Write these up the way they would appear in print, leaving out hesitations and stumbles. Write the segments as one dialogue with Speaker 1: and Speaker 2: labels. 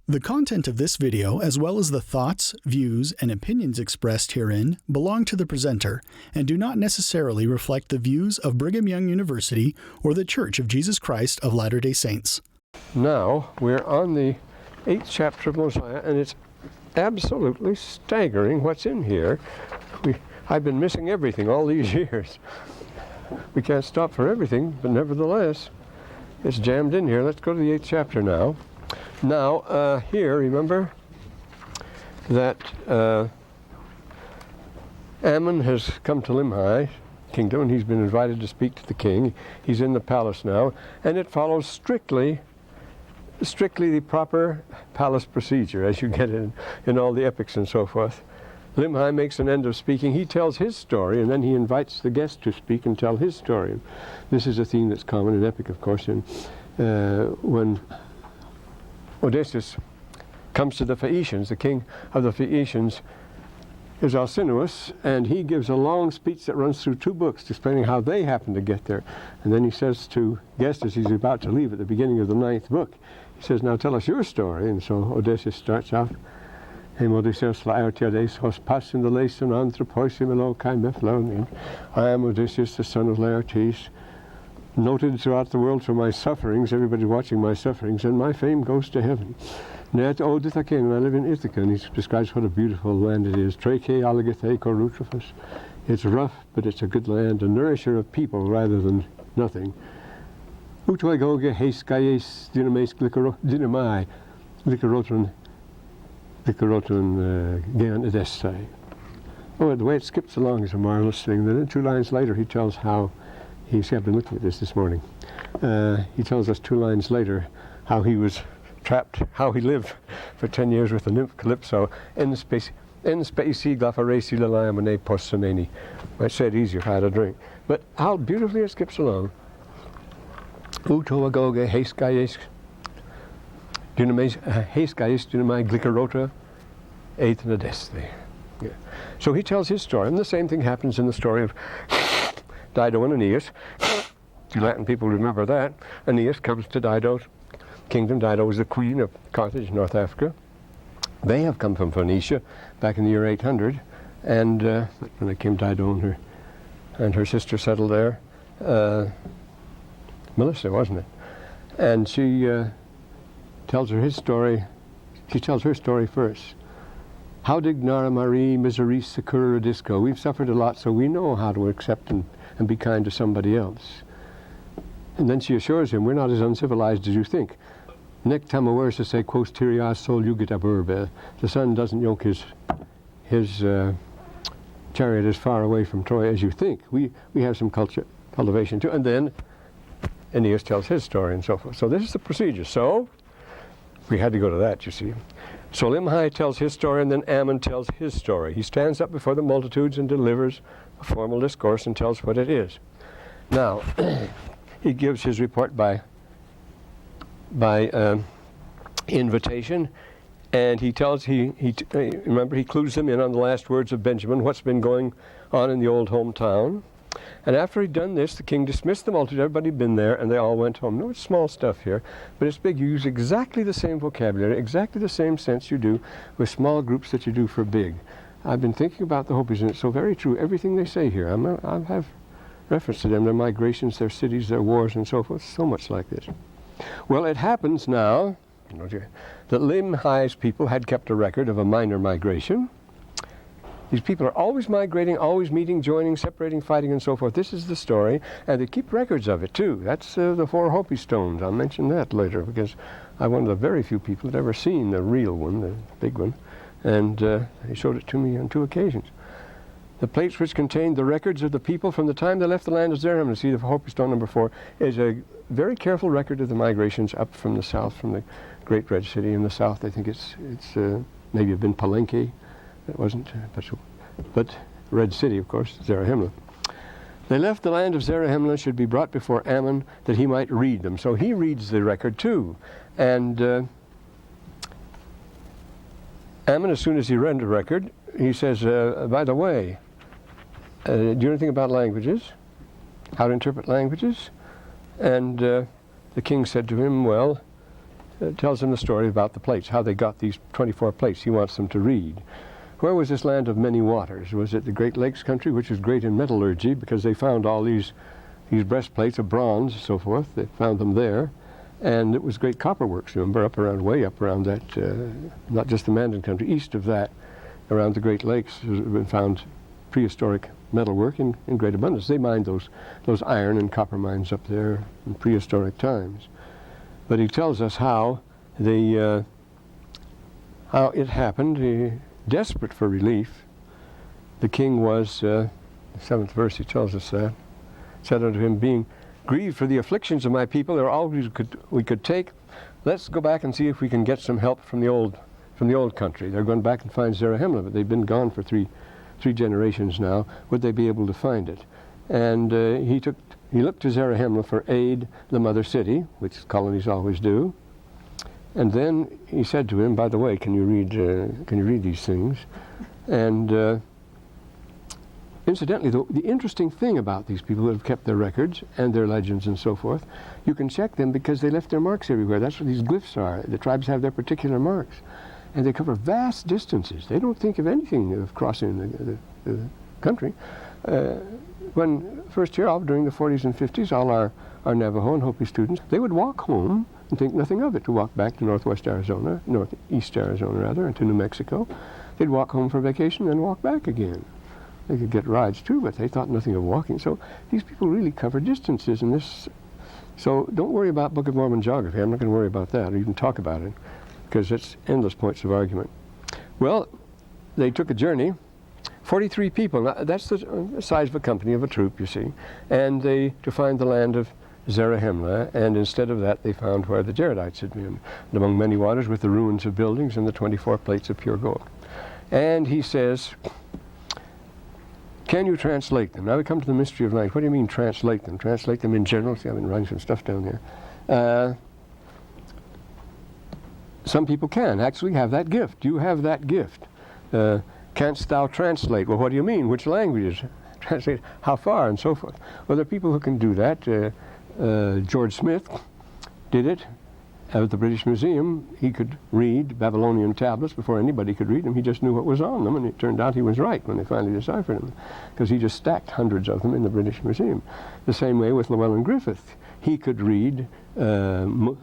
Speaker 1: The content of this video, as well as the thoughts, views, and opinions expressed herein, belong to the presenter and do not necessarily reflect the views of Brigham Young University or the Church of Jesus Christ of Latter-day Saints.
Speaker 2: Now, we're on the 8th chapter of Mosiah, and it's absolutely staggering what's in here. I've been missing everything all these years. We can't stop for everything, but nevertheless, it's jammed in here. Let's go to the 8th chapter now. Now, here, remember that Ammon has come to Limhi kingdom, and he's been invited to speak to the king. He's in the palace now, and it follows strictly the proper palace procedure, as you get in all the epics and so forth. Limhi makes an end of speaking. He tells his story, and then he invites the guest to speak and tell his story. This is a theme that's common in epic, of course, when Odysseus comes to the Phaeacians. The king of the Phaeacians is Alcinous, and he gives a long speech that runs through 2 books explaining how they happened to get there. And then he says to guests, as he's about to leave at the beginning of the 9th book, he says, "Now tell us your story." And so Odysseus starts out, I am Odysseus the son of Laertes, noted throughout the world for my sufferings. Everybody's watching my sufferings, and my fame goes to heaven. Net Oditha came, and I live in Ithaca, and he describes what a beautiful land it is. Trake Alligathe Corutrifus. It's rough, but it's a good land, a nourisher of people rather than nothing. Utoigoge Heiskayes Dynames Dynamai Glycerotron Gan Edestai. Oh, the way it skips along is a marvelous thing. Then 2 lines later he tells how I've been looking at this morning. He tells us 2 lines later how he was trapped, how he lived for 10 years with the nymph Calypso in the space glafaresi lalamane possameni. I said easier if I had a drink. But how beautifully it skips along. Utoagoge heiskayes dynamai glicerota eithnadeste. So he tells his story, and the same thing happens in the story of Dido and Aeneas. You Latin people remember that. Aeneas comes to Dido's kingdom. Dido was the queen of Carthage, North Africa. They have come from Phoenicia back in the year 800, and when they came, Dido and her sister settled there. Melissa, wasn't it? And she tells her his story. She tells her story first. How dignara Marie miseris secura disco. We've suffered a lot, so we know how to accept and be kind to somebody else. And then she assures him, we're not as uncivilized as you think. Nec tamaversa se quos tyrias sol jugit ab urbe. The sun doesn't yoke his chariot as far away from Troy as you think. We have some cultivation too. And then Aeneas tells his story and so forth. So this is the procedure. So we had to go to that, you see. So Limhi tells his story, and then Ammon tells his story. He stands up before the multitudes and delivers a formal discourse and tells what it is. Now, he gives his report by invitation, and he tells, remember, he clues them in on the last words of Benjamin, what's been going on in the old hometown. And after he'd done this, the king dismissed the multitude. Everybody had been there, and they all went home. No, it's small stuff here, but it's big. You use exactly the same vocabulary, exactly the same sense you do with small groups that you do for big. I've been thinking about the Hopis, and it's so very true. Everything they say here, I have reference to them, their migrations, their cities, their wars, and so forth. So much like this. Well, it happens now that Limhi's people had kept a record of a minor migration. These people are always migrating, always meeting, joining, separating, fighting, and so forth. This is the story, and they keep records of it, too. That's the 4 Hopi stones. I'll mention that later, because I'm one of the very few people that ever seen the real one, the big one, and they showed it to me on 2 occasions. The plates which contained the records of the people from the time they left the land of Zarehemla, see the Hopi stone number 4, is a very careful record of the migrations up from the south, from the Great Red City in the south. I think it's maybe have been Palenque. It wasn't, but Red City, of course, Zarahemla. They left the land of Zarahemla, should be brought before Ammon, that he might read them. So he reads the record too. And Ammon, as soon as he read the record, he says, by the way, do you know anything about languages? How to interpret languages? And the king said to him, well, tells them the story about the plates, how they got these 24 plates he wants them to read. Where was this land of many waters? Was it the Great Lakes country, which is great in metallurgy, because they found all these breastplates of bronze and so forth. They found them there. And it was great copper works, remember, way up around that, not just the Mandan country, east of that, around the Great Lakes, has been found prehistoric metalwork in great abundance. They mined those iron and copper mines up there in prehistoric times. But he tells us how it happened. Desperate for relief, the king was, the 7th verse he tells us that, said unto him, being grieved for the afflictions of my people, there are all we could take. Let's go back and see if we can get some help from the old country. They're going back and find Zarahemla, but they've been gone for three generations now. Would they be able to find it? And he looked to Zarahemla for aid, the mother city, which colonies always do. And then he said to him, by the way, can you read these things? And incidentally, the interesting thing about these people who have kept their records and their legends and so forth, you can check them because they left their marks everywhere. That's what these glyphs are. The tribes have their particular marks. And they cover vast distances. They don't think of anything of crossing the country. When first here, during the 40s and 50s, all our Navajo and Hopi students, they would walk home and think nothing of it, to walk back to northeast Arizona, rather, and to New Mexico. They'd walk home for vacation and walk back again. They could get rides too, but they thought nothing of walking. So these people really cover distances in this. So don't worry about Book of Mormon geography. I'm not going to worry about that or even talk about it, because it's endless points of argument. Well, they took a journey, 43 people. Now, that's the size of a company, of a troop, you see, and to find the land of Zarahemla, and instead of that they found where the Jaredites had been, and among many waters with the ruins of buildings and the 24 plates of pure gold. And he says, can you translate them? Now we come to the mystery of language. What do you mean translate them? Translate them in general? See, I've been writing some stuff down there. Some people can actually have that gift. You have that gift. Canst thou translate? Well, what do you mean? Which languages? Translate how far and so forth. Well, there are people who can do that. George Smith did it at the British Museum. He could read Babylonian tablets before anybody could read them. He just knew what was on them, and it turned out he was right when they finally deciphered them, because he just stacked hundreds of them in the British Museum. The same way with Llewellyn Griffith. He could read Meroitic,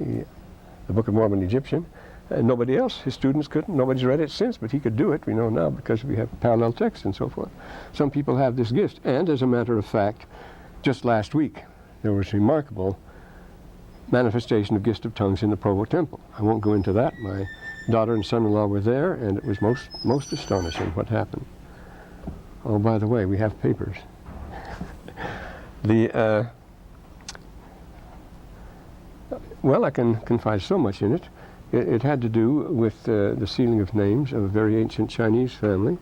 Speaker 2: the Book of Mormon Egyptian. Nobody else, his students couldn't. Nobody's read it since, but he could do it. We know now because we have parallel text and so forth. Some people have this gift. And as a matter of fact, just last week, there was a remarkable manifestation of gift of tongues in the Provo Temple. I won't go into that. My daughter and son-in-law were there, and it was most astonishing what happened. Oh, by the way, we have papers. Well, I can confide so much in it. It had to do with the sealing of names of a very ancient Chinese family,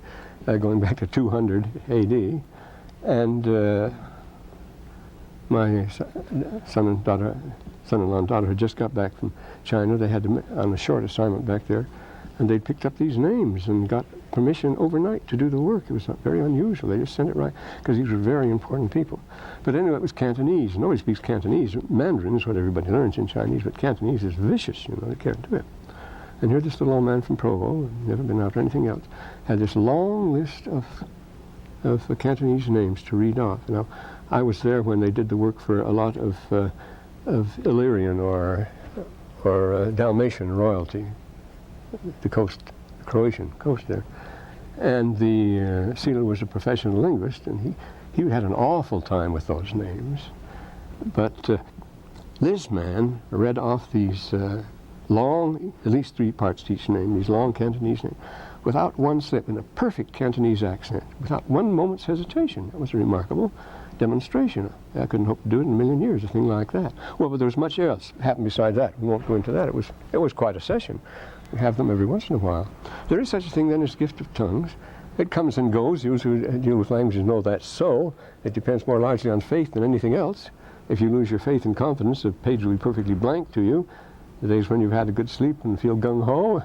Speaker 2: going back to 200 A.D. And my son-in-law and daughter had just got back from China. They had to on a short assignment back there, and they picked up these names and got permission overnight to do the work. It was very unusual. They just sent it right, because these were very important people. But anyway, it was Cantonese. Nobody speaks Cantonese. Mandarin is what everybody learns in Chinese, but Cantonese is vicious, you know, they can't do it. And here this little old man from Provo, never been out or anything else, had this long list of Cantonese names to read off. Now, I was there when they did the work for a lot of Illyrian or Dalmatian royalty, the coast, the Croatian coast there. And the sealer was a professional linguist, and he had an awful time with those names. But this man read off these long, at least 3 parts to each name, these long Cantonese names, without one slip, in a perfect Cantonese accent, without one moment's hesitation. That was a remarkable demonstration. I couldn't hope to do it in a million years, a thing like that. Well, but there was much else happened besides that. We won't go into that. It was quite a session. We have them every once in a while. There is such a thing then as gift of tongues. It comes and goes. Those who deal with languages know that's so. It depends more largely on faith than anything else. If you lose your faith and confidence, the page will be perfectly blank to you. The days when you've had a good sleep and feel gung-ho,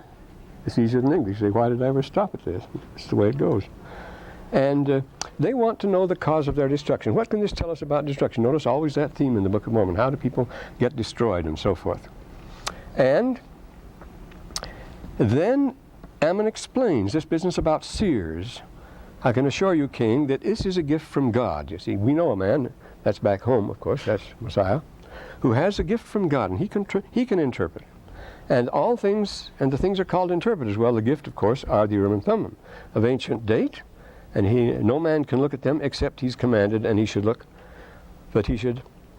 Speaker 2: it's easier than English. You say, why did I ever stop at this? It's the way it goes. And they want to know the cause of their destruction. What can this tell us about destruction? Notice always that theme in the Book of Mormon. How do people get destroyed and so forth? And then Ammon explains this business about seers. I can assure you, King, that this is a gift from God. You see, we know a man, that's back home, of course, that's Mosiah, who has a gift from God, and he can interpret. And all things, and the things are called interpreters. Well, the gift, of course, are the Urim and Thummim of ancient date, and no man can look at them except he's commanded, and he should look, but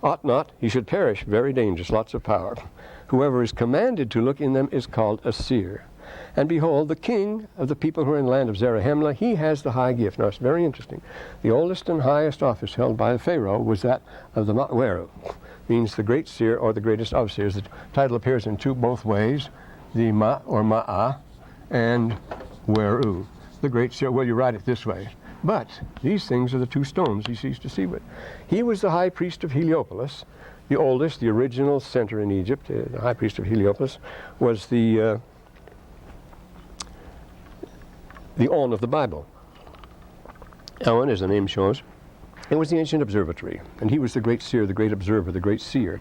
Speaker 2: ought not, he should perish. Very dangerous, lots of power. Whoever is commanded to look in them is called a seer. And behold, the king of the people who are in the land of Zarahemla, he has the high gift. Now, it's very interesting. The oldest and highest office held by the Pharaoh was that of the Ma'weru, means the great seer or the greatest of seers. The title appears in both ways, the Ma or Ma'a and Weru, the great seer. Well, you write it this way. But these things are the two stones he sees to see with. He was the high priest of Heliopolis, the oldest, the original center in Egypt. The high priest of Heliopolis was the On of the Bible. On, as the name shows, it was the ancient observatory, and he was the great seer, the great observer, the great seer,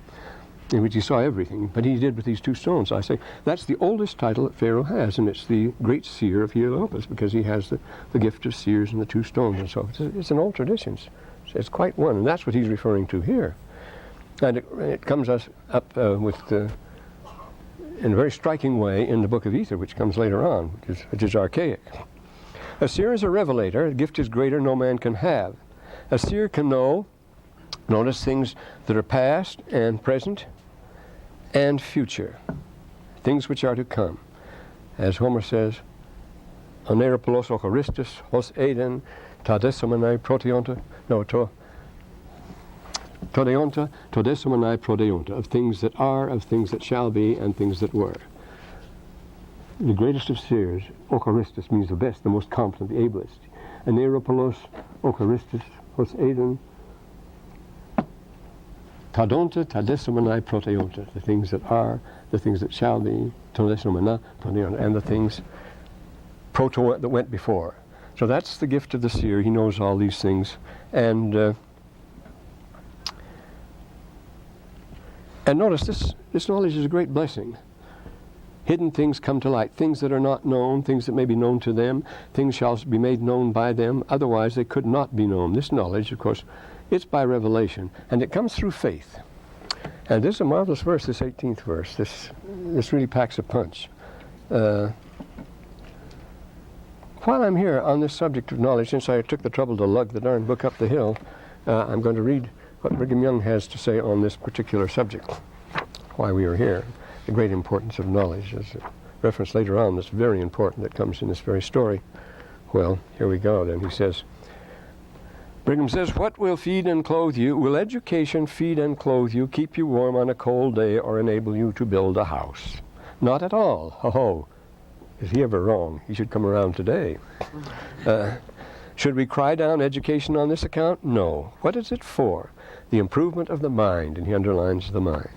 Speaker 2: in which he saw everything. But he did with these two stones. I say that's the oldest title that Pharaoh has, and it's the great seer of Heliopolis, because he has the gift of seers and the two stones and so forth. It's an old tradition. It's quite one, and that's what he's referring to here. And it comes us up in a very striking way in the Book of Ether, which comes later on, which is archaic. A seer is a revelator. A gift is greater no man can have. A seer can know, notice, things that are past and present and future, things which are to come. As Homer says, Aneropolos ocharistus, hos eden, ta desomanai proteonta, no, todeonta, todesomanai prodeonta, of things that are, of things that shall be, and things that were. The greatest of seers, ocharistus, means the best, the most competent, the ablest. Aneropolos ocharistus, hos eden, tadonta, tadesomanai proteonta, the things that are, the things that shall be, todesomana, proteonta, and the things that went before. So that's the gift of the seer. He knows all these things. And notice, this knowledge is a great blessing. Hidden things come to light, things that are not known, things that may be known to them, things shall be made known by them, otherwise they could not be known. This knowledge, of course, it's by revelation, and it comes through faith. And this is a marvelous verse, this 18th verse. This really packs a punch. While I'm here on this subject of knowledge, since I took the trouble to lug the darn book up the hill, I'm going to read what Brigham Young has to say on this particular subject, why we are here. The great importance of knowledge. There's a reference later on that's very important that comes in this very story. Well, here we go then. He says, Brigham says, what will feed and clothe you? Will education feed and clothe you, keep you warm on a cold day, or enable you to build a house? Not at all. Ho-ho. Is he ever wrong? He should come around today. Should we cry down education on this account? No. What is it for? The improvement of the mind, and he underlines the mind.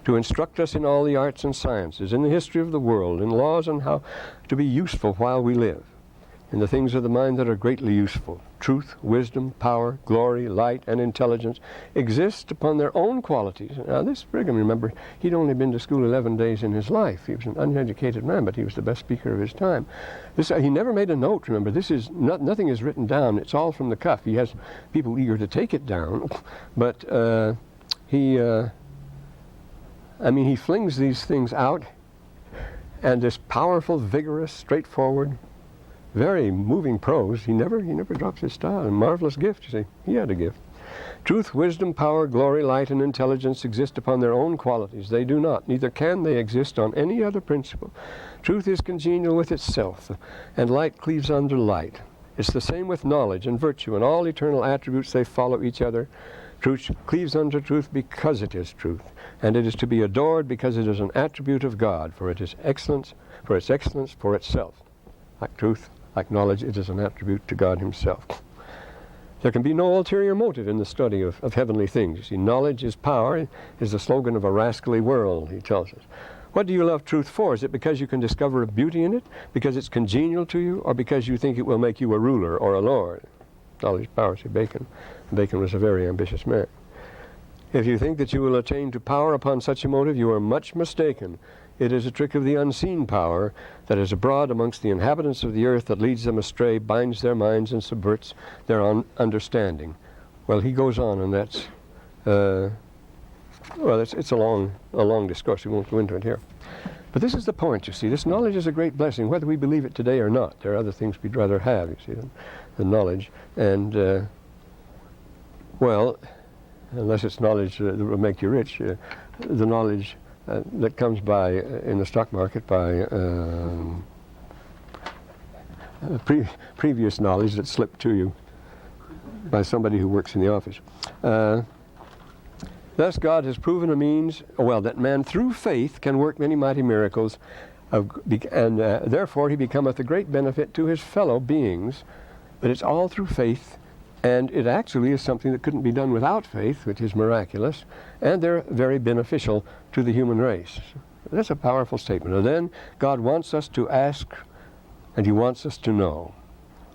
Speaker 2: To instruct us in all the arts and sciences, in the history of the world, in laws on how to be useful while we live, in the things of the mind that are greatly useful. Truth, wisdom, power, glory, light, and intelligence exist upon their own qualities. Now this Brigham, remember, he'd only been to school 11 days in his life. He was an uneducated man, but he was the best speaker of his time. He never made a note, remember. This is nothing is written down. It's all from the cuff. He has people eager to take it down, but he flings these things out, and this powerful, vigorous, straightforward, very moving prose. He never drops his style. A marvelous gift, you see. He had a gift. Truth, wisdom, power, glory, light, and intelligence exist upon their own qualities. They do not, neither can they exist on any other principle. Truth is congenial with itself, and light cleaves under light. It's the same with knowledge and virtue, and all eternal attributes, they follow each other. Truth cleaves unto truth because it is truth, and it is to be adored because it is an attribute of God, for it is excellence, for its excellence for itself. Like truth, like knowledge, it is an attribute to God himself. There can be no ulterior motive in the study of heavenly things. You see, knowledge is power, is the slogan of a rascally world, he tells us. What do you love truth for? Is it because you can discover a beauty in it, because it's congenial to you, or because you think it will make you a ruler or a lord? Knowledge, power, see Bacon. Bacon was a very ambitious man. If you think that you will attain to power upon such a motive, you are much mistaken. It is a trick of the unseen power that is abroad amongst the inhabitants of the earth that leads them astray, binds their minds, and subverts their understanding. Well, he goes on, and that's, it's a long discourse. We won't go into it here. But this is the point, you see. This knowledge is a great blessing, whether we believe it today or not. There are other things we'd rather have, you see, than knowledge. And, unless it's knowledge that will make you rich, the knowledge that comes by in the stock market by previous knowledge that slipped to you by somebody who works in the office. Thus God has proven a means, that man through faith can work many mighty miracles, and therefore he becometh a great benefit to his fellow beings. But it's all through faith, and it actually is something that couldn't be done without faith, which is miraculous, and they're very beneficial to the human race. That's a powerful statement. And then God wants us to ask, and he wants us to know.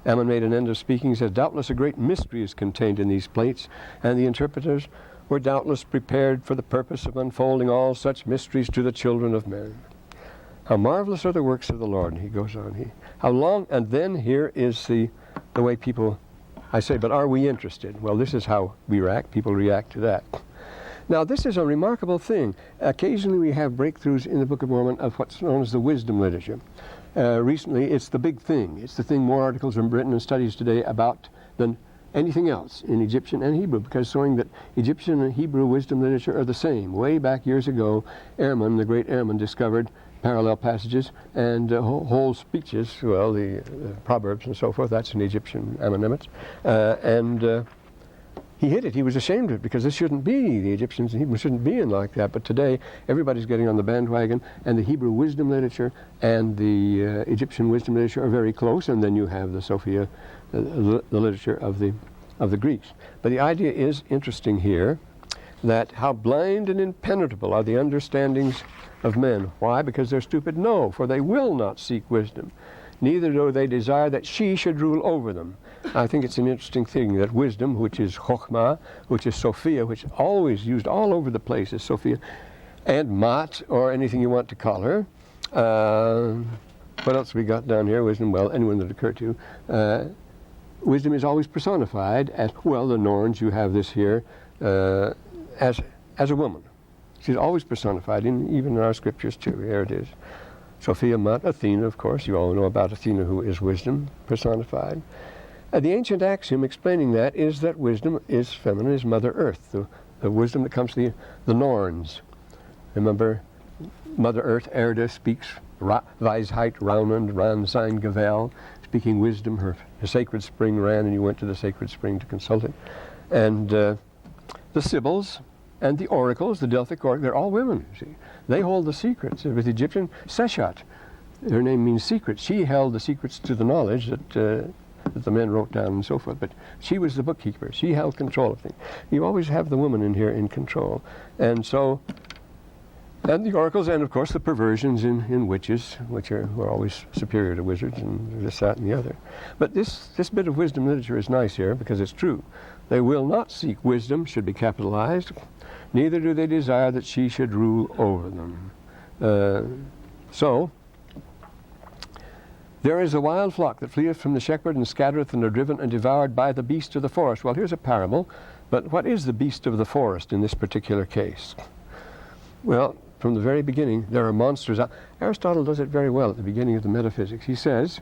Speaker 2: Ammon made an end of speaking. He says, doubtless a great mystery is contained in these plates, and the interpreters were doubtless prepared for the purpose of unfolding all such mysteries to the children of men. How marvelous are the works of the Lord. And he goes on. How long, and then here is the way people, I say, but are we interested? Well, this is how we react. People react to that. Now, this is a remarkable thing. Occasionally we have breakthroughs in the Book of Mormon of what's known as the wisdom literature. Recently, it's the big thing. It's the thing more articles are written and studies today about than anything else in Egyptian and Hebrew, because showing that Egyptian and Hebrew wisdom literature are the same. Way back years ago, Ammon, the great Ammon, discovered parallel passages and whole speeches, the Proverbs and so forth. That's in Egyptian Ammonites. He hid it. He was ashamed of it because this shouldn't be. The Egyptians and Hebrews shouldn't be in like that. But today, everybody's getting on the bandwagon, and the Hebrew wisdom literature and the Egyptian wisdom literature are very close, and then you have the Sophia, the literature of the Greeks. But the idea is interesting here, that how blind and impenetrable are the understandings of men. Why? Because they're stupid? No, for they will not seek wisdom. Neither do they desire that she should rule over them. I think it's an interesting thing that wisdom, which is Chokhmah, which is Sophia, which is always used all over the place is Sophia, and Mat, or anything you want to call her. What else we got down here? Wisdom, anyone that occurred to you. Wisdom is always personified as, the Norns, you have this here, as a woman. She's always personified, even in our scriptures too. Here it is. Sophia, Mat, Athena, of course. You all know about Athena, who is wisdom personified. The ancient axiom explaining that is that wisdom is feminine, is Mother Earth, the wisdom that comes to the Norns. Remember, Mother Earth, Erda, speaks Weisheit, Raunend, Ran sein Gevel, speaking wisdom. Her sacred spring ran, and you went to the sacred spring to consult it. And the Sibyls and the oracles, the Delphic oracle, they're all women, you see. They hold the secrets. With the Egyptian, Seshat, her name means secret. She held the secrets to the knowledge that the men wrote down and so forth, but she was the bookkeeper. She held control of things. You always have the woman in here in control. And so, and the oracles, and of course the perversions in witches, which are always superior to wizards, and this, that, and the other. But this bit of wisdom literature is nice here because it's true. They will not seek wisdom, should be capitalized, neither do they desire that she should rule over them. There is a wild flock that fleeth from the shepherd and scattereth and are driven and devoured by the beast of the forest. Well, here's a parable, but what is the beast of the forest in this particular case? Well, from the very beginning, there are monsters out. Aristotle does it very well at the beginning of the Metaphysics. He says,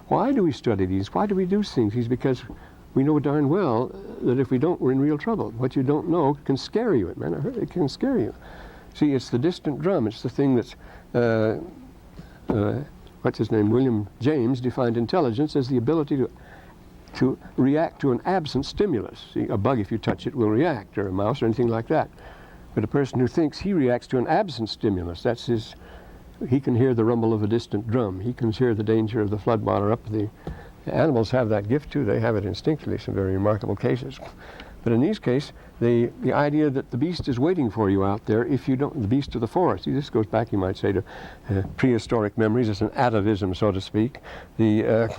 Speaker 2: why do we study these? Why do we do things? He's because we know darn well that if we don't, we're in real trouble. What you don't know can scare you. It can scare you. See, it's the distant drum. It's the thing that's, what's his name? William James defined intelligence as the ability to react to an absent stimulus. See, a bug, if you touch it, will react, or a mouse, or anything like that. But a person who thinks he reacts to an absent stimulus, that's his, he can hear the rumble of a distant drum. He can hear the danger of the floodwater up the animals have that gift too. They have it instinctively, some very remarkable cases. But in these cases, the idea that the beast is waiting for you out there if you don't, the beast of the forest. See, this goes back, you might say, to prehistoric memories. It's an atavism, so to speak. The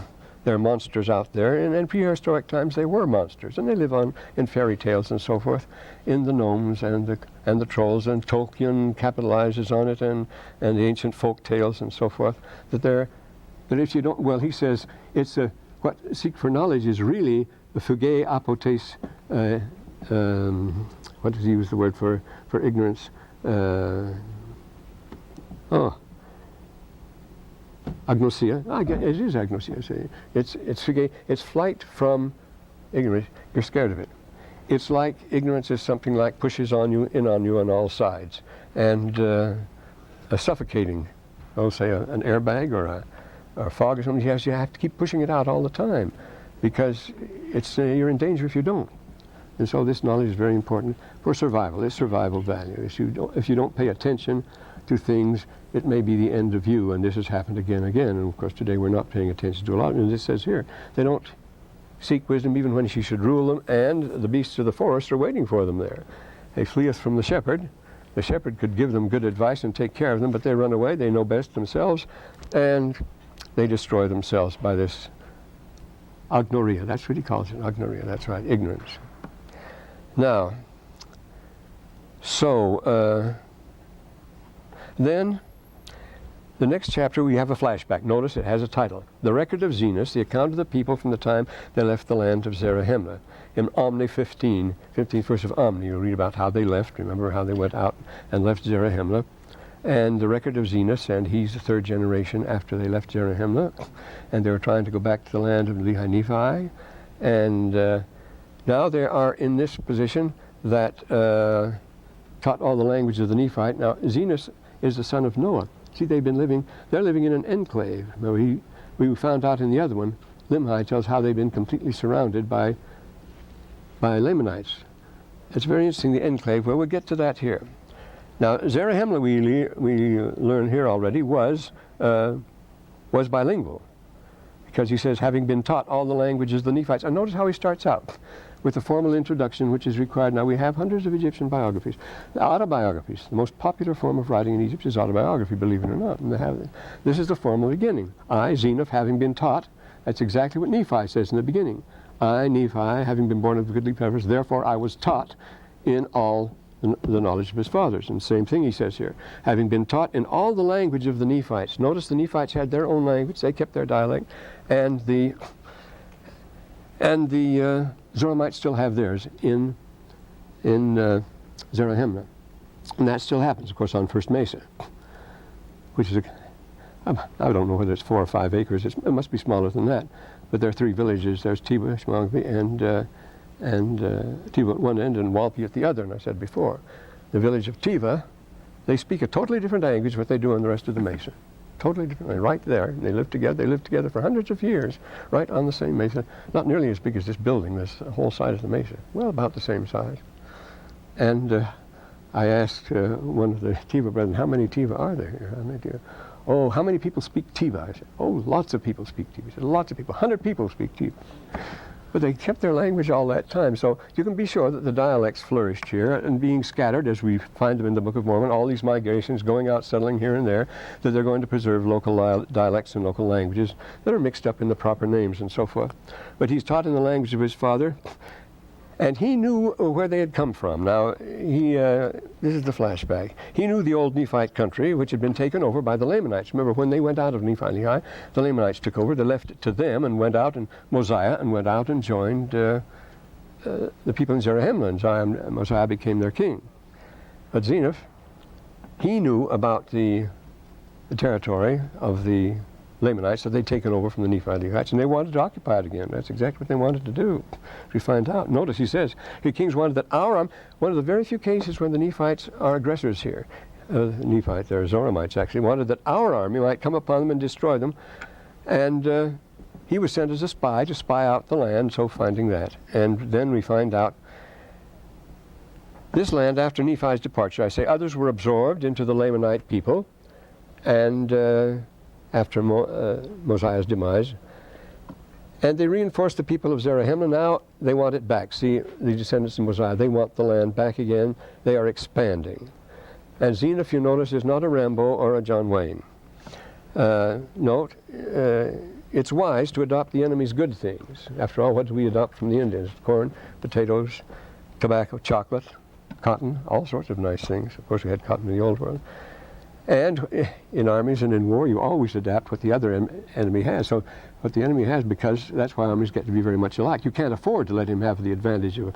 Speaker 2: there are monsters out there, and in prehistoric times they were monsters, and they live on in fairy tales and so forth, in the gnomes and the trolls, and Tolkien capitalizes on it, and the ancient folk tales and so forth. That if you don't, well, he says it's what seek for knowledge is really the fugae apotes. What does he use the word for ignorance? Agnosia. It is agnosia. It's flight from ignorance. You're scared of it. It's like ignorance is something like pushes on you on all sides, and a suffocating. Say an airbag or a fog or something. Yes, you have to keep pushing it out all the time, because you're in danger if you don't. And so this knowledge is very important for survival. It's survival value. If you don't pay attention to things, it may be the end of you, and this has happened again and again. And of course today we're not paying attention to a lot, and this says here, they don't seek wisdom even when she should rule them, and the beasts of the forest are waiting for them there. They fleeth from the shepherd. The shepherd could give them good advice and take care of them, but they run away, they know best themselves, and they destroy themselves by this agnoria. That's what he calls it, agnoria. That's right, ignorance. Now, so then the next chapter we have a flashback. Notice it has a title. The Record of Zeniff, the account of the people from the time they left the land of Zarahemla. In Omni 15, 15th verse of Omni, you read about how they left. Remember how they went out and left Zarahemla. And the record of Zeniff, and he's the third generation after they left Zarahemla. And they were trying to go back to the land of Lehi Nephi. And now they are in this position that taught all the language of the Nephite. Now, Zeniff is the son of Noah. See, they're living in an enclave. Now, we found out in the other one, Limhi tells how they've been completely surrounded by Lamanites. It's very interesting, the enclave. Well, we'll get to that here. Now, Zarahemla, we learn here already, was bilingual, because he says, having been taught all the languages of the Nephites. And notice how he starts out with the formal introduction, which is required. Now, we have hundreds of Egyptian biographies. Autobiographies, the most popular form of writing in Egypt is autobiography, believe it or not. And this is the formal beginning. I, Zeniff, having been taught, that's exactly what Nephi says in the beginning. I, Nephi, having been born of goodly parents, therefore I was taught in all the knowledge of his fathers. And the same thing he says here. Having been taught in all the language of the Nephites. Notice the Nephites had their own language. They kept their dialect. And the Zoramites still have theirs in Zarahemla. And that still happens, of course, on First Mesa, which is I don't know whether it's 4 or 5 acres. It must be smaller than that. But there are 3 villages. There's Tiba, Shmangvi, and Tiva at one end and Walpi at the other. And I said before, the village of Tiva, they speak a totally different language what they do in the rest of the mesa. Totally different, right there. And they live together. They lived together for hundreds of years, right on the same mesa. Not nearly as big as this building, this whole side of the mesa. Well, about the same size. And I asked one of the Tiva brethren, how many Tiva are there here? How many people speak Tiva? I said, lots of people speak Tiva. He said, lots of people, 100 people speak Tiva. But they kept their language all that time. So you can be sure that the dialects flourished here, and being scattered, as we find them in the Book of Mormon, all these migrations going out, settling here and there, that they're going to preserve local dialects and local languages that are mixed up in the proper names and so forth. But he's taught in the language of his father, and he knew where they had come from. Now, this is the flashback. He knew the old Nephite country, which had been taken over by the Lamanites. Remember, when they went out of Nephi, the Lamanites took over. They left it to them and went out, and Mosiah, and went out and joined the people in Zarahemla, and Mosiah became their king. But Zeniff, he knew about the territory of the Lamanites that they'd taken over from the Nephi-Lehites, and they wanted to occupy it again. That's exactly what they wanted to do. We find out. Notice he says, the kings wanted that one of the very few cases when the Nephites are aggressors here, Nephite, they're Zoramites actually, wanted that our army might come upon them and destroy them, and he was sent as a spy to spy out the land, so finding that. And then we find out this land after Nephi's departure, I say, others were absorbed into the Lamanite people, and after Mosiah's demise. And they reinforced the people of Zarahemla. Now they want it back. See, the descendants of Mosiah, they want the land back again. They are expanding. And Zeniff, if you notice, is not a Rambo or a John Wayne. Note, it's wise to adopt the enemy's good things. After all, what do we adopt from the Indians? Corn, potatoes, tobacco, chocolate, cotton, all sorts of nice things. Of course, we had cotton in the old world. And in armies and in war, you always adapt what the other enemy has. So what the enemy has, because that's why armies get to be very much alike. You can't afford to let him have the advantage of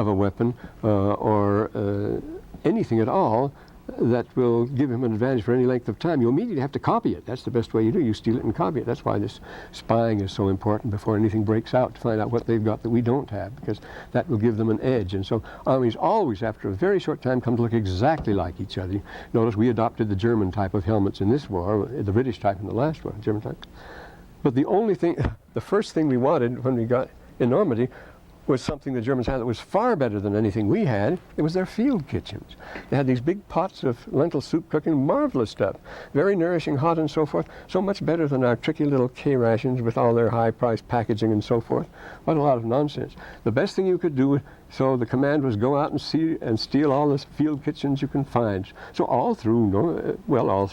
Speaker 2: a weapon or anything at all that will give him an advantage for any length of time. You immediately have to copy it. That's the best way you do. You steal it and copy it. That's why this spying is so important before anything breaks out, to find out what they've got that we don't have, because that will give them an edge. And so armies always, after a very short time, come to look exactly like each other. Notice we adopted the German type of helmets in this war, the British type in the last war, German type. But the first thing we wanted when we got in Normandy was something the Germans had that was far better than anything we had. It was their field kitchens. They had these big pots of lentil soup cooking, marvelous stuff, very nourishing, hot and so forth, so much better than our tricky little K rations with all their high-priced packaging and so forth. What a lot of nonsense. The best thing you could do, so the command was go out and steal all the field kitchens you can find. So all through the World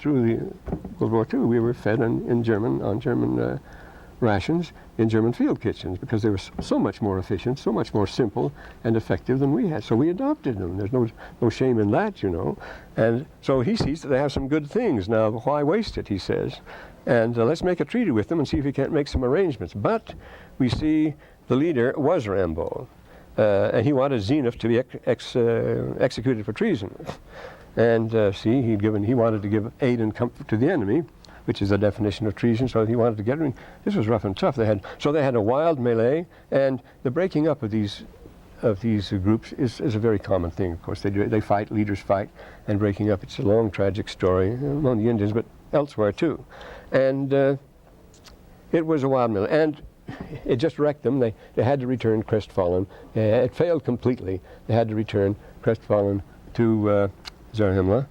Speaker 2: War II, we were fed on German rations in German field kitchens, because they were so much more efficient, so much more simple and effective than we had. So we adopted them. There's no shame in that, you know. And so he sees that they have some good things. Now, why waste it, he says. And let's make a treaty with them and see if we can't make some arrangements. But we see the leader was Rambo, and he wanted Zeniff to be executed for treason. And he wanted to give aid and comfort to the enemy, which is the definition of treason, so he wanted to get rid. This was rough and tough. They had a wild melee, and the breaking up of these groups is a very common thing. Of course, they fight, leaders fight, and breaking up. It's a long, tragic story among the Indians, but elsewhere too. And it was a wild melee, and it just wrecked them. They had to return crestfallen. It failed completely. They had to return crestfallen to Zarahemla.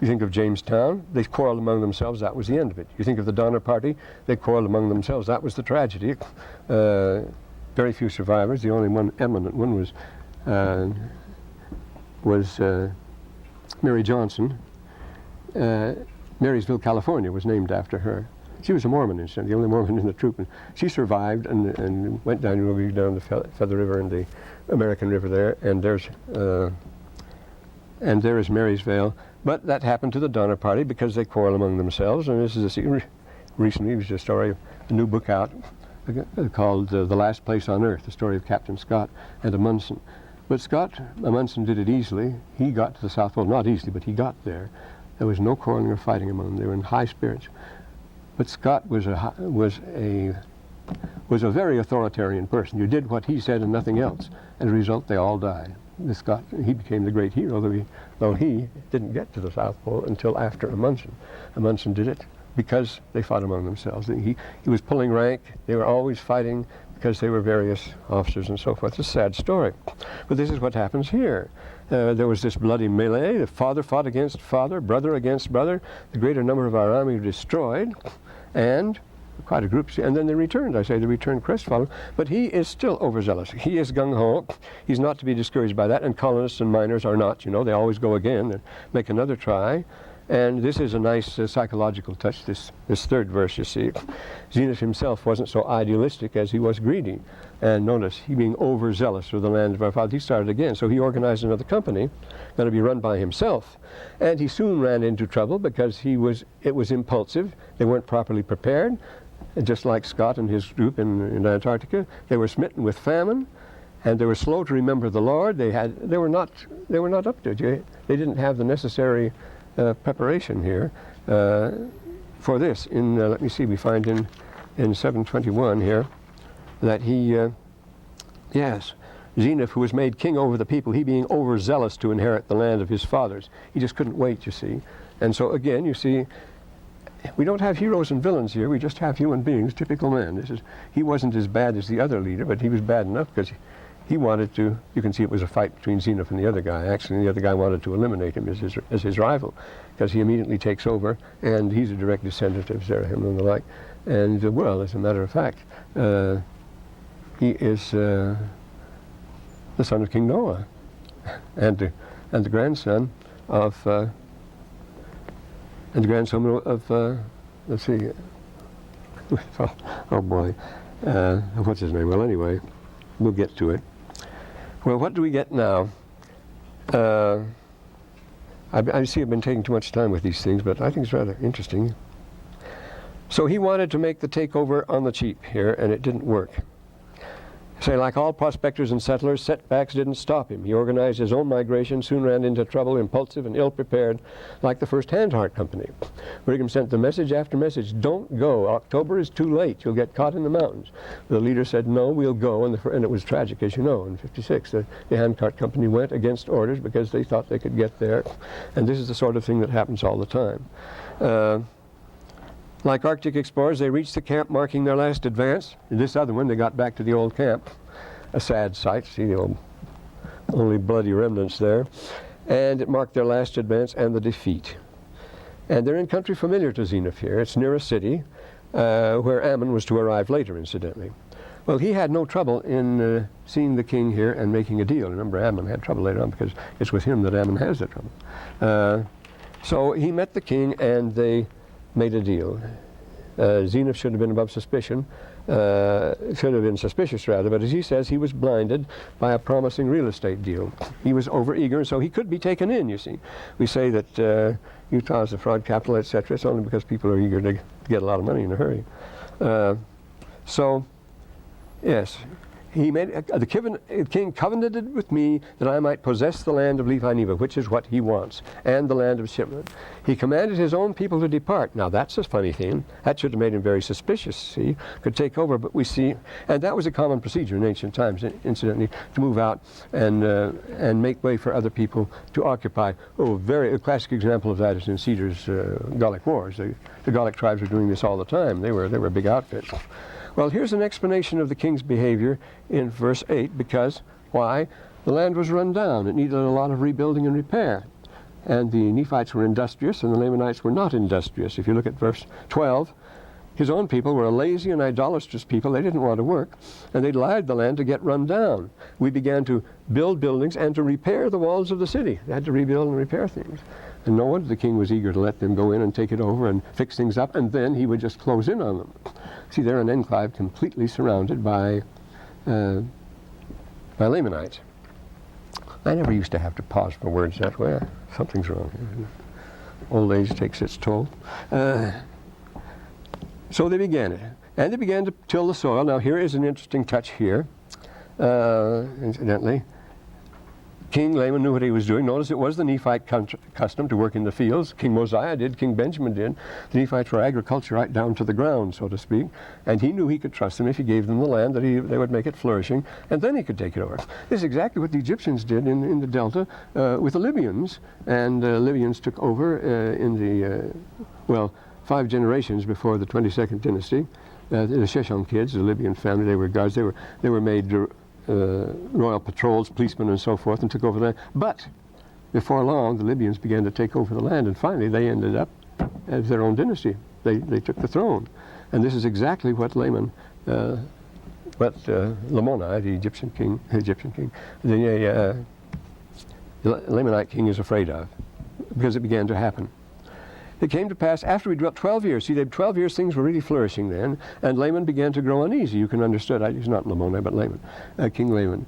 Speaker 2: You think of Jamestown, they quarreled among themselves, that was the end of it. You think of the Donner Party, they quarreled among themselves, that was the tragedy. Very few survivors. The only one eminent one was Mary Johnson. Marysville, California was named after her. She was a Mormon, instead, the only Mormon in the troop. And she survived and went down the Feather River and the American River there, and there is Marysville. But that happened to the Donner Party because they quarrel among themselves. And this is recently, there was a story of a new book out called The Last Place on Earth, the story of Captain Scott and Amundsen. But Amundsen did it easily. He got to the South Pole, not easily, but he got there. There was no quarreling or fighting among them. They were in high spirits. But Scott was a very authoritarian person. You did what he said and nothing else. As a result, they all died. Scott, he became the great hero, though he didn't get to the South Pole until after Amundsen. Amundsen did it because they fought among themselves. He was pulling rank. They were always fighting because they were various officers and so forth. It's a sad story. But this is what happens here. There was this bloody melee. The father fought against father, brother against brother. The greater number of our army were destroyed, and quite a group, and then they returned. I say they returned crestfallen, but he is still overzealous. He is gung-ho. He's not to be discouraged by that, and colonists and miners are not. You know, they always go again and make another try. And this is a nice psychological touch, this third verse, you see. Zeniff himself wasn't so idealistic as he was greedy. And notice, he being overzealous for the land of our fathers, he started again. So he organized another company, going to be run by himself. And he soon ran into trouble because it was impulsive. They weren't properly prepared. And just like Scott and his group in Antarctica, they were smitten with famine, and they were slow to remember the Lord. They were not up to it. They didn't have the necessary preparation here for this. Let me see, we find in 721 here that Zeniff, who was made king over the people, he being overzealous to inherit the land of his fathers. He just couldn't wait, you see. And so again, you see, we don't have heroes and villains here. We just have human beings, typical man. He wasn't as bad as the other leader, but he was bad enough because he wanted to. You can see it was a fight between Zeniff and the other guy. Actually, the other guy wanted to eliminate him as his rival, because he immediately takes over, and he's a direct descendant of Zarahemla and the like. And well, as a matter of fact, he is the son of King Noah, and the grandson of let's see, Oh boy. What's his name? Well, anyway, we'll get to it. Well, what do we get now? I see I've been taking too much time with these things, but I think it's rather interesting. So he wanted to make the takeover on the cheap here, and it didn't work. Say, like all prospectors and settlers, setbacks didn't stop him. He organized his own migration, soon ran into trouble, impulsive and ill-prepared, like the first Hand-Heart Company. Brigham sent the message after message, don't go, October is too late, you'll get caught in the mountains. The leader said, no, we'll go, and it was tragic, as you know, in '56. The Hand-Heart Company went against orders because they thought they could get there, and this is the sort of thing that happens all the time. Like Arctic explorers, they reached the camp marking their last advance. In this other one, they got back to the old camp. A sad sight, see the old, only bloody remnants there. And it marked their last advance and the defeat. And they're in country familiar to Zeniff here. It's near a city where Ammon was to arrive later, incidentally. Well, he had no trouble in seeing the king here and making a deal. Remember, Ammon had trouble later on because it's with him that Ammon has the trouble. So he met the king and they made a deal. Zeniff should have been above suspicion, should have been suspicious rather, but as he says, he was blinded by a promising real estate deal. He was overeager, so he could be taken in, you see. We say that Utah is a fraud capital, etc. It's only because people are eager to get a lot of money in a hurry. So, yes. He made the king covenanted with me that I might possess the land of Limhi, which is what he wants, and the land of Shipman. He commanded his own people to depart. Now that's a funny thing. That should have made him very suspicious. See, could take over, but we see, and that was a common procedure in ancient times, incidentally, to move out and make way for other people to occupy. Oh, a classic example of that is in Cedar's Gallic Wars. The Gallic tribes were doing this all the time. They were big outfits. Well, here's an explanation of the king's behavior in verse 8, because, why? The land was run down. It needed a lot of rebuilding and repair. And the Nephites were industrious, and the Lamanites were not industrious. If you look at verse 12, his own people were a lazy and idolatrous people. They didn't want to work, and they lied the land to get run down. We began to build buildings and to repair the walls of the city. They had to rebuild and repair things. And no wonder the king was eager to let them go in and take it over and fix things up, and then he would just close in on them. See, they're an enclave completely surrounded by Lamanites. I never used to have to pause for words that way. Something's wrong. Old age takes its toll. So they began it. And they began to till the soil. Now here is an interesting touch here, incidentally. King Laman knew what he was doing. Notice it was the Nephite custom to work in the fields. King Mosiah did, King Benjamin did. The Nephites were agriculture right down to the ground, so to speak. And he knew he could trust them if he gave them the land, that they would make it flourishing, and then he could take it over. This is exactly what the Egyptians did in the Delta with the Libyans. And Libyans took over in the, 5 generations before the 22nd dynasty. The Sheshon kids, the Libyan family, they were guards. They were made royal patrols, policemen, and so forth, and took over the land. But before long, the Libyans began to take over the land, and finally they ended up as their own dynasty. They took the throne. And this is exactly what Lamoni, the Egyptian king, the Lamanite king is afraid of, because it began to happen. It came to pass after we dwelt 12 years. See, 12 years things were really flourishing then, and Laman began to grow uneasy. You can understand. He's not Lamoni, but Laman, King Laman.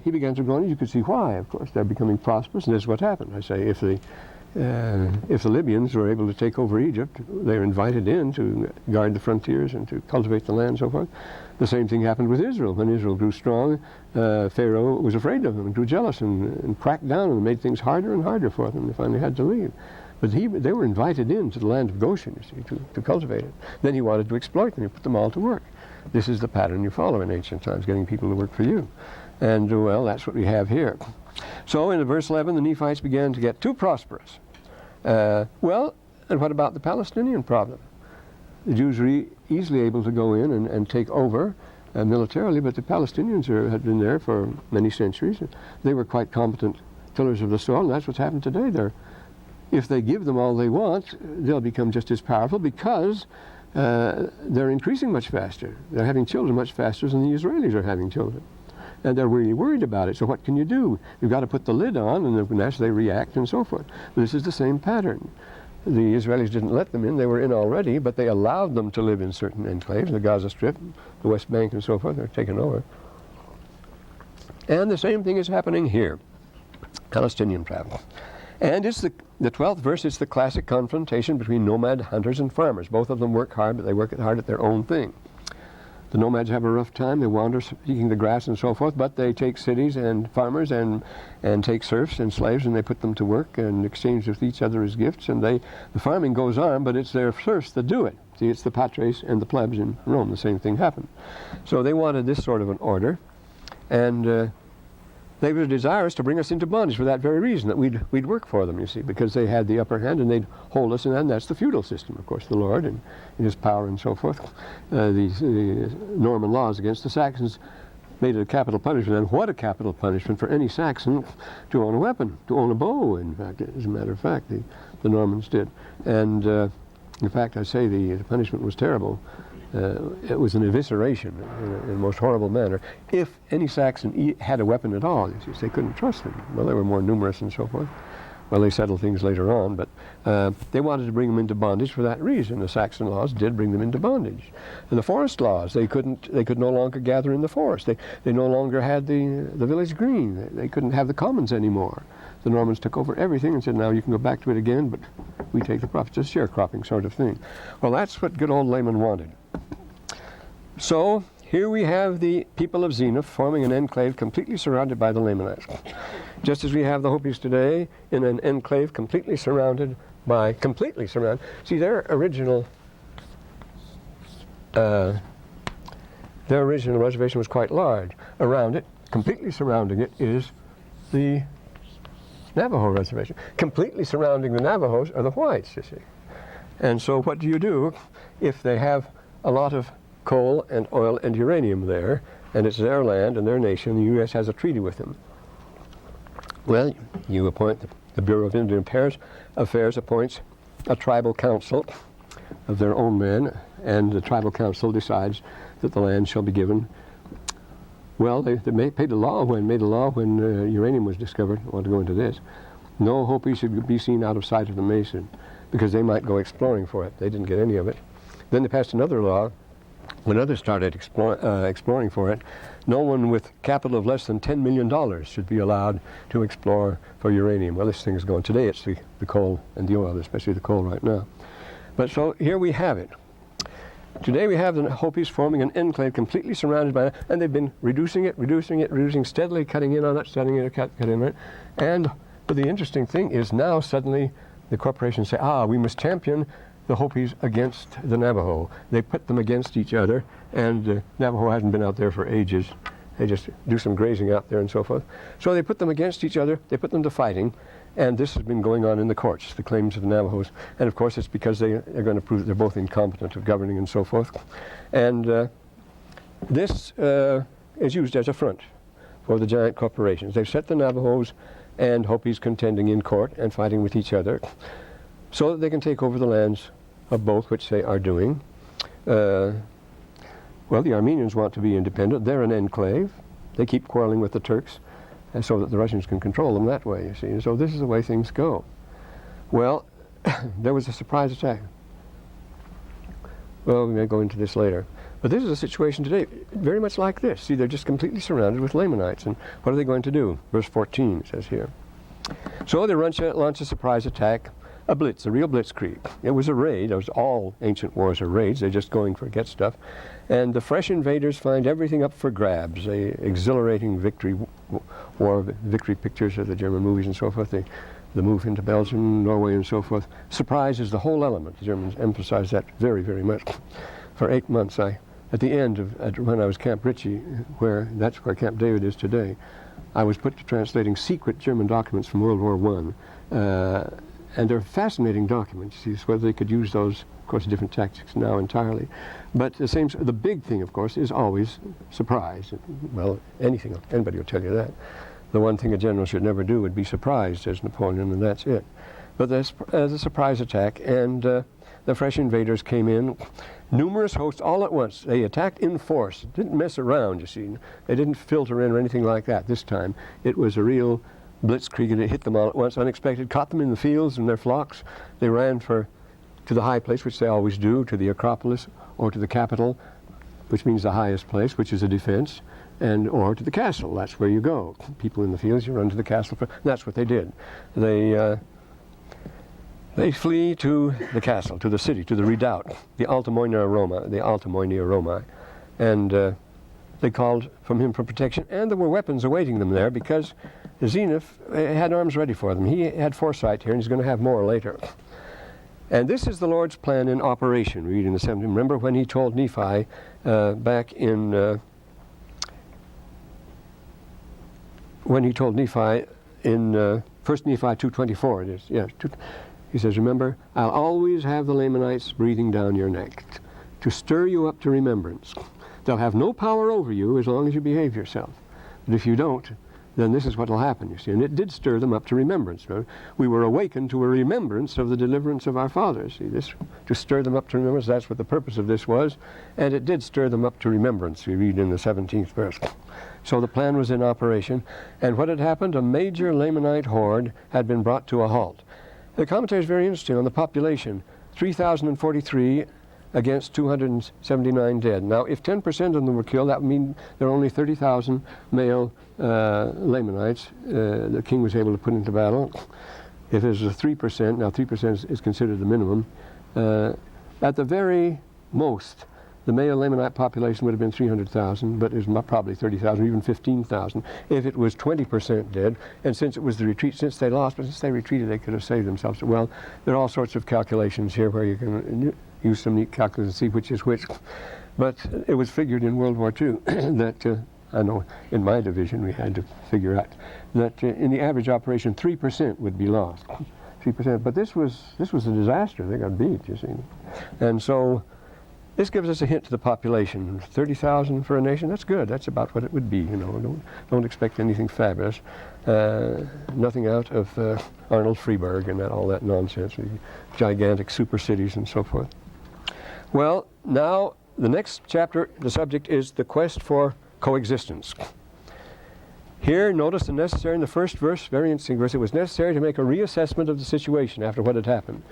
Speaker 2: He began to grow uneasy. You could see why. Of course, they're becoming prosperous, and this is what happened. I say, if the Libyans were able to take over Egypt, they were invited in to guard the frontiers and to cultivate the land and so forth. The same thing happened with Israel. When Israel grew strong, Pharaoh was afraid of them and grew jealous and cracked down and made things harder and harder for them. They finally had to leave. But they were invited into the land of Goshen, you see, to cultivate it. Then he wanted to exploit them. He put them all to work. This is the pattern you follow in ancient times, getting people to work for you. And, that's what we have here. So in verse 11, the Nephites began to get too prosperous. And what about the Palestinian problem? The Jews were easily able to go in and take over militarily, but the Palestinians had been there for many centuries. They were quite competent tillers of the soil, and that's what's happened today. If they give them all they want, they'll become just as powerful because they're increasing much faster. They're having children much faster than the Israelis are having children. And they're really worried about it. So what can you do? You've got to put the lid on, and naturally they react and so forth. But this is the same pattern. the Israelis didn't let them in. They were in already, but they allowed them to live in certain enclaves, the Gaza Strip, the West Bank, and so forth. They're taken over. And the same thing is happening here, Palestinian travel. And it's the 12th verse, it's the classic confrontation between nomad hunters and farmers. Both of them work hard, but they work hard at their own thing. The nomads have a rough time. They wander seeking the grass and so forth, but they take cities and farmers and take serfs and slaves, and they put them to work and exchange with each other as gifts. And the farming goes on, but it's their serfs that do it. See, it's the patres and the plebs in Rome. The same thing happened. So they wanted this sort of an order, and they were desirous to bring us into bondage for that very reason, that we'd work for them, you see, because they had the upper hand and they'd hold us, and then that's the feudal system, of course, the Lord and his power and so forth. These Norman laws against the Saxons made it a capital punishment, and what a capital punishment for any Saxon to own a weapon, to own a bow, in fact, as a matter of fact, the Normans did. And in fact, I say the punishment was terrible. It was an evisceration in a most horrible manner. If any Saxon had a weapon at all, they couldn't trust them. Well, they were more numerous and so forth. Well, they settled things later on, but they wanted to bring them into bondage for that reason. The Saxon laws did bring them into bondage. And the forest laws, they could no longer gather in the forest. They no longer had the village green. They couldn't have the commons anymore. The Normans took over everything and said, now you can go back to it again, but we take the profits, a sharecropping sort of thing. Well, that's what good old Layman wanted. So here we have the people of Zeniff forming an enclave completely surrounded by the Lamanites. Just as we have the Hopis today in an enclave completely surrounded. See, their original reservation was quite large. Around it, completely surrounding it, is the Navajo reservation. Completely surrounding the Navajos are the whites, you see. And so what do you do if they have a lot of coal and oil and uranium there, and it's their land and their nation, the U.S. has a treaty with them? Well, you appoint, the Bureau of Indian Affairs appoints a tribal council of their own men, and the tribal council decides that the land shall be given. Well, they made a law when uranium was discovered. I want to go into this. No Hopi should be seen out of sight of the Mason, because they might go exploring for it. They didn't get any of it. Then they passed another law. When others started exploring for it, no one with capital of less than $10 million should be allowed to explore for uranium. Well, this thing is going. Today it's the coal and the oil, especially the coal right now. But so here we have it. Today we have the Hopis forming an enclave completely surrounded by it, and they've been reducing it, steadily cutting in on it, cutting in on it. But the interesting thing is now suddenly the corporations say, we must champion the Hopis against the Navajo. They put them against each other, and Navajo hasn't been out there for ages. They just do some grazing out there and so forth. So they put them against each other, they put them to fighting, and this has been going on in the courts, the claims of the Navajos. And of course it's because they're going to prove that they're both incompetent of governing and so forth. And this is used as a front for the giant corporations. They've set the Navajos and Hopis contending in court and fighting with each other, so that they can take over the lands of both, which they are doing. Well, the Armenians want to be independent. They're an enclave. They keep quarreling with the Turks, and so that the Russians can control them that way, you see. And so this is the way things go. Well, there was a surprise attack. Well, we may go into this later. But this is a situation today, very much like this. See, they're just completely surrounded with Lamanites. And what are they going to do? Verse 14 says here. So they launch a surprise attack. A blitz, a real blitzkrieg. It was a raid. It was all ancient wars are raids. They're just going for get stuff. And the fresh invaders find everything up for grabs. Exhilarating victory pictures of the German movies and so forth. The move into Belgium, Norway, and so forth. Surprise is the whole element. The Germans emphasize that very, very much. For 8 months, at the end of when I was Camp Ritchie, that's where Camp David is today, I was put to translating secret German documents from World War I. And they're fascinating documents. See, whether they could use those, of course, different tactics now entirely. But the big thing, of course, is always surprise. Well, anybody will tell you that. The one thing a general should never do would be surprised as Napoleon, and that's it. But there's a surprise attack, and the fresh invaders came in, numerous hosts all at once. They attacked in force. Didn't mess around, you see. They didn't filter in or anything like that this time. It was a real blitzkrieg, and it hit them all at once, unexpected, caught them in the fields and their flocks. They ran to the high place, which they always do, to the Acropolis or to the Capitol, which means the highest place, which is a defense, or to the castle. That's where you go. People in the fields, you run to the castle. That's what they did. They flee to the castle, to the city, to the redoubt, the Alta Moenia Romae, and they called from him for protection, and there were weapons awaiting them there because Zeniff had arms ready for them. He had foresight here, and he's going to have more later. And this is the Lord's plan in operation. We read in the 17th. Remember when he told Nephi back in 1 Nephi 2:24. It is, yes. He says, remember, I'll always have the Lamanites breathing down your neck to stir you up to remembrance. They'll have no power over you as long as you behave yourself. But if you don't, then this is what will happen, you see. And it did stir them up to remembrance. We were awakened to a remembrance of the deliverance of our fathers. See, this, to stir them up to remembrance, that's what the purpose of this was. And it did stir them up to remembrance, we read in the 17th verse. So the plan was in operation. And what had happened? A major Lamanite horde had been brought to a halt. The commentary is very interesting on the population. 3,043 against 279 dead. Now, if 10% of them were killed, that would mean there are only 30,000 male Lamanites the king was able to put into battle. If there's a 3%, now 3% is considered the minimum, at the very most, the male Lamanite population would have been 300,000, but it was probably 30,000 or even 15,000 if it was 20% dead. And since it was the retreat, since they lost, but since they retreated, they could have saved themselves. Well, there are all sorts of calculations here where you can use some neat calculations and see which is which. But it was figured in World War II that, I know in my division we had to figure out that in the average operation 3% would be lost. 3%. But this was a disaster. They got beat, you see. And so this gives us a hint to the population. 30,000 for a nation, that's good. That's about what it would be, you know. Don't expect anything fabulous. Nothing out of Arnold Freeburg and all that nonsense, gigantic super cities and so forth. Well, now the next chapter, the subject is the quest for coexistence. Here, notice the necessary in the first verse, very interesting verse. It was necessary to make a reassessment of the situation after what had happened.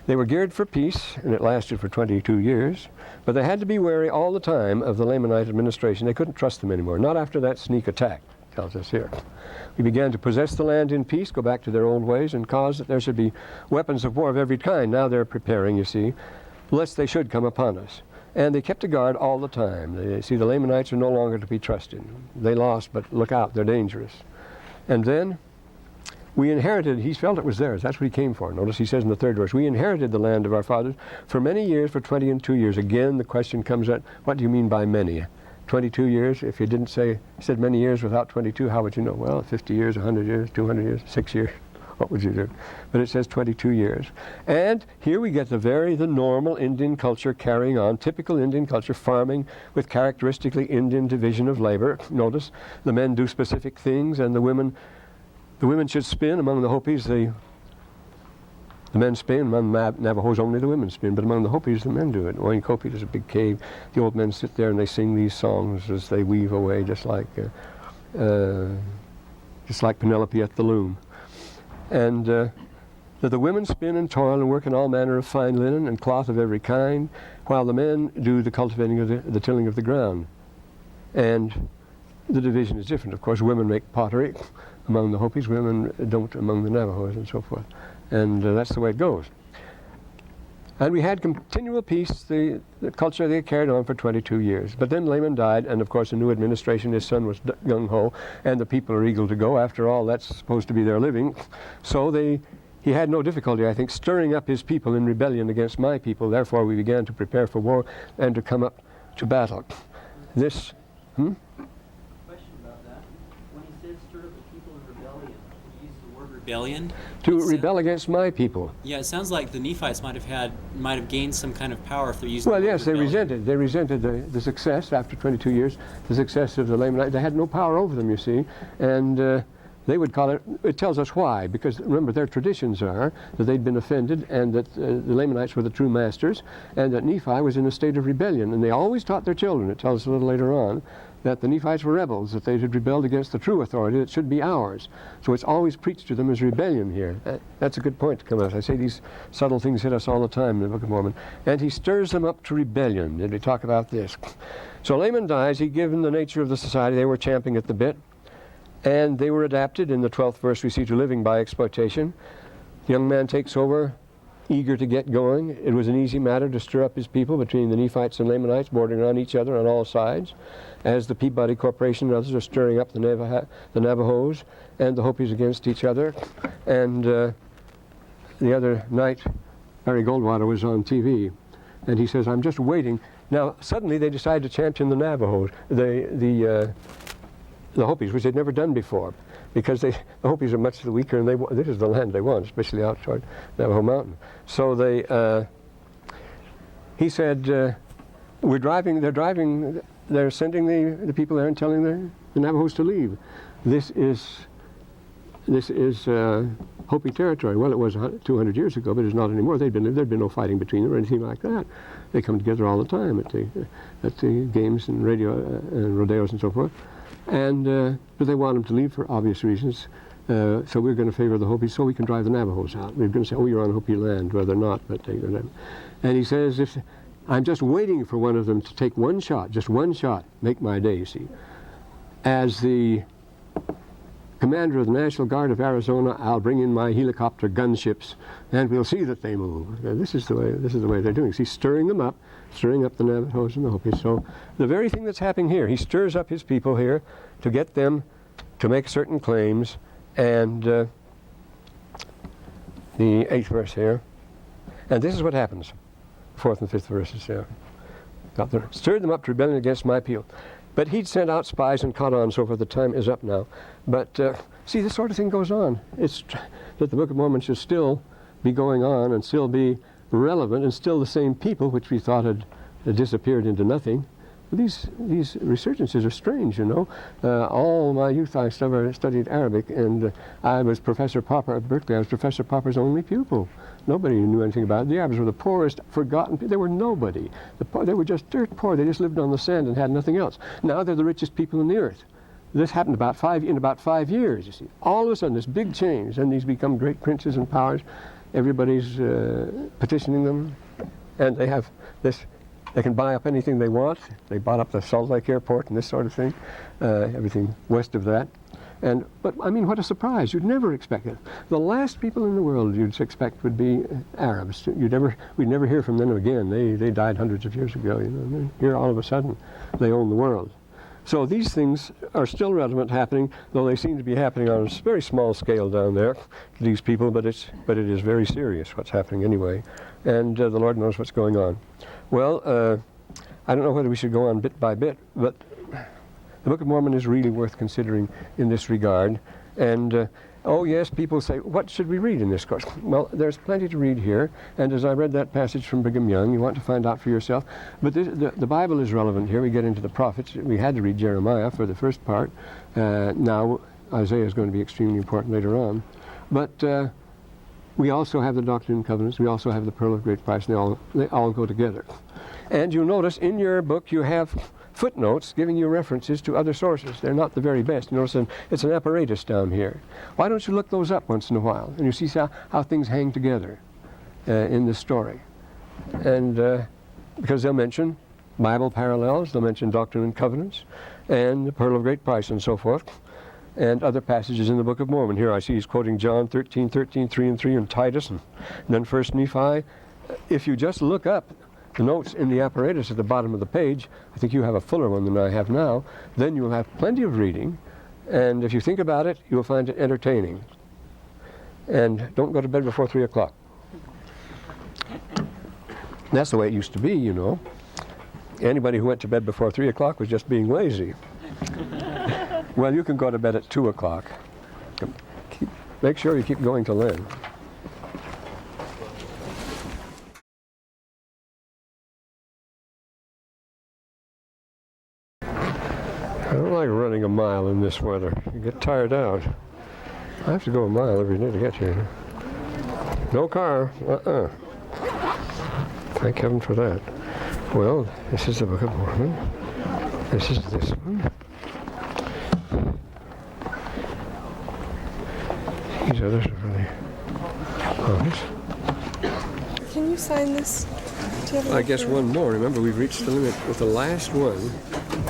Speaker 2: They were geared for peace, and it lasted for 22 years, but they had to be wary all the time of the Lamanite administration. They couldn't trust them anymore, not after that sneak attack, tells us here. We began to possess the land in peace, go back to their old ways, and cause that there should be weapons of war of every kind. Now they're preparing, you see, lest they should come upon us. And they kept a guard all the time. The Lamanites are no longer to be trusted. They lost, but look out, they're dangerous. And then we inherited, he felt it was theirs. That's what he came for. Notice he says in the third verse, we inherited the land of our fathers for many years, for 22 years. Again, the question comes at, what do you mean by many? 22 years? If you didn't say, said many years without 22, how would you know? Well, 50 years, 100 years, 200 years, 6 years. What would you do? But it says 22 years. And here we get the normal Indian culture carrying on, typical Indian culture, farming with characteristically Indian division of labor. Notice the men do specific things and the women should spin. Among the Hopis, the men spin. Among the Navajos, only the women spin. But among the Hopis, the men do it. In Oinkopi, there's a big cave. The old men sit there and they sing these songs as they weave away, just like Penelope at the loom. And the women spin and toil and work in all manner of fine linen and cloth of every kind, while the men do the cultivating of the tilling of the ground. And the division is different. Of course, women make pottery among the Hopis, women don't among the Navajos and so forth. And that's the way it goes. And we had continual peace, the culture they carried on for 22 years. But then Laman died, and of course a new administration, his son was gung-ho, and the people are eager to go. After all, that's supposed to be their living. So he had no difficulty, I think, stirring up his people in rebellion against my people. Therefore, we began to prepare for war and to come up to battle. This,
Speaker 3: Question about that. When he said stir up the people in rebellion, he used the word rebellion.
Speaker 2: to rebel against my people.
Speaker 3: Yeah, it sounds like the Nephites might have gained some kind of power if they're using.
Speaker 2: Well, yes, they resented the success after 22 years, the success of the Lamanites. They had no power over them, you see, and They would call it, it tells us why, because remember their traditions are that they'd been offended and that the Lamanites were the true masters and that Nephi was in a state of rebellion. And they always taught their children, it tells us a little later on, that the Nephites were rebels, that they had rebelled against the true authority that should be ours. So it's always preached to them as rebellion here. That's a good point to come out. I say these subtle things hit us all the time in the Book of Mormon. And he stirs them up to rebellion. Did we talk about this? So Laman dies. He given the nature of the society. They were champing at the bit. And they were adapted, in the 12th verse we see, to living by exploitation. The young man takes over, eager to get going. It was an easy matter to stir up his people between the Nephites and Lamanites, bordering on each other on all sides, as the Peabody Corporation and others are stirring up the Navajos and the Hopis against each other. And the other night, Barry Goldwater was on TV, and he says, I'm just waiting. Now, suddenly they decide to champion the Navajos, the Hopis, which they'd never done before, because the Hopis are much weaker, and this is the land they want, especially out toward Navajo Mountain. So he said, they're sending the people there and telling the Navajos to leave. This is Hopi territory. Well, it was 200 years ago, but it's not anymore. There'd been no fighting between them or anything like that. They come together all the time at the games and rodeos and so forth. And but they want them to leave for obvious reasons. So we're going to favor the Hopis so we can drive the Navajos out. We're going to say, oh, you're on Hopi land. Well, they're not, but they're going to. And he says, I'm just waiting for one of them to take one shot, just one shot, make my day, see. As the commander of the National Guard of Arizona, I'll bring in my helicopter gunships, and we'll see that they move. This is the way they're doing. He's stirring them up, stirring up the Navajos and the Hopis. So the very thing that's happening here, he stirs up his people here to get them to make certain claims. And the 8th verse here, and this is what happens. 4th and 5th verses here. Stirred them up to rebellion against my people. But he'd sent out spies and caught on, so forth. The time is up now. But see, this sort of thing goes on. It's that the Book of Mormon should still be going on and still be relevant, and still the same people which we thought had disappeared into nothing. These resurgences are strange, you know. All my youth I studied Arabic, and I was Professor Popper at Berkeley. I was Professor Popper's only pupil. Nobody knew anything about it. The Arabs were the poorest, forgotten people. They were nobody. They were just dirt poor. They just lived on the sand and had nothing else. Now they're the richest people on the earth. This happened in about 5 years, you see. All of a sudden, this big change, and these become great princes and powers. Everybody's petitioning them, and they have this. They can buy up anything they want. They bought up the Salt Lake Airport and this sort of thing, everything west of that. But I mean, what a surprise! You'd never expect it. The last people in the world you'd expect would be Arabs. We'd never hear from them again. They died hundreds of years ago. You know, and here all of a sudden, they own the world. So these things are still relevant, happening, though they seem to be happening on a very small scale down there to these people. But it is very serious what's happening anyway, and the Lord knows what's going on. Well, I don't know whether we should go on bit by bit, but the Book of Mormon is really worth considering in this regard. And, oh yes, people say, what should we read in this course? Well, there's plenty to read here, and as I read that passage from Brigham Young, you want to find out for yourself. But the Bible is relevant here. We get into the prophets. We had to read Jeremiah for the first part. Now, Isaiah is going to be extremely important later on. But we also have the Doctrine and Covenants. We also have the Pearl of Great Price, and they all go together. And you'll notice in your book you have footnotes giving you references to other sources. They're not the very best. You notice it's an apparatus down here. Why don't you look those up once in a while, and you see how things hang together in this story. And because they'll mention Bible parallels, they'll mention Doctrine and Covenants, and the Pearl of Great Price, and so forth, and other passages in the Book of Mormon. Here I see he's quoting John 13:13, 3 and 3, and Titus, and then 1 Nephi. If you just look up the notes in the apparatus at the bottom of the page, I think you have a fuller one than I have now, then you'll have plenty of reading, and if you think about it, you'll find it entertaining. And don't go to bed before 3 o'clock. That's the way it used to be, you know. Anybody who went to bed before 3 o'clock was just being lazy. Well, you can go to bed at 2 o'clock. Make sure you keep going till then. I don't like running a mile in this weather. You get tired out. I have to go a mile every day to get here. No car. Thank heaven for that. Well, this is the Book of Mormon. This is this one. These others are really nice.
Speaker 4: Can you sign this?
Speaker 2: I guess one more. Remember, we've reached the limit with the last one,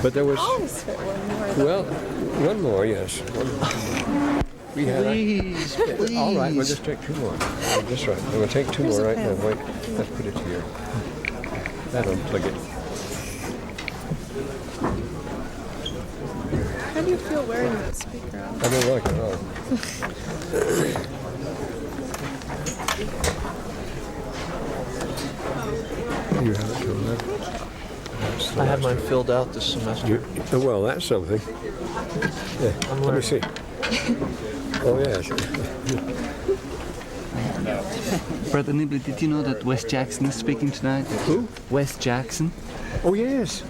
Speaker 2: but there was.
Speaker 4: Always fit one more.
Speaker 2: Well, one more, yes. One more. We had.
Speaker 5: Please.
Speaker 2: All right, we'll just take two more. That's right. We'll take two more right now. Wait, let's put it here. That'll unplug it.
Speaker 4: How do you feel wearing that speaker on?
Speaker 2: I don't like it at all. You have it filled out.
Speaker 5: I have mine filled out this semester.
Speaker 2: Well, that's something. Yeah, let me see. Oh, yes.
Speaker 6: Brother Nibley, did you know that Wes Jackson is speaking tonight?
Speaker 2: Who?
Speaker 6: Wes Jackson.
Speaker 2: Oh, yes.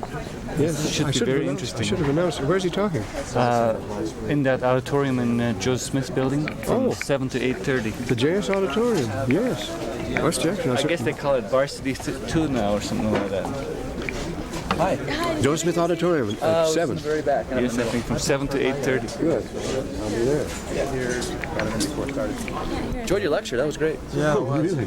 Speaker 2: Yes,
Speaker 6: Should be very interesting.
Speaker 2: I should have announced it. Where's he talking?
Speaker 6: In that auditorium in Joe Smith's building from 7 to 8:30.
Speaker 2: The JS Auditorium. Yes. West Jackson.
Speaker 6: I guess they call it Varsity 2 now or something like that. Hi.
Speaker 2: Joe Smith Auditorium at 7.
Speaker 6: Very back. Yes, I think from 7 to 8:30.
Speaker 2: Good. I'll be there.
Speaker 5: Enjoyed your lecture. That was great.
Speaker 2: Yeah, really.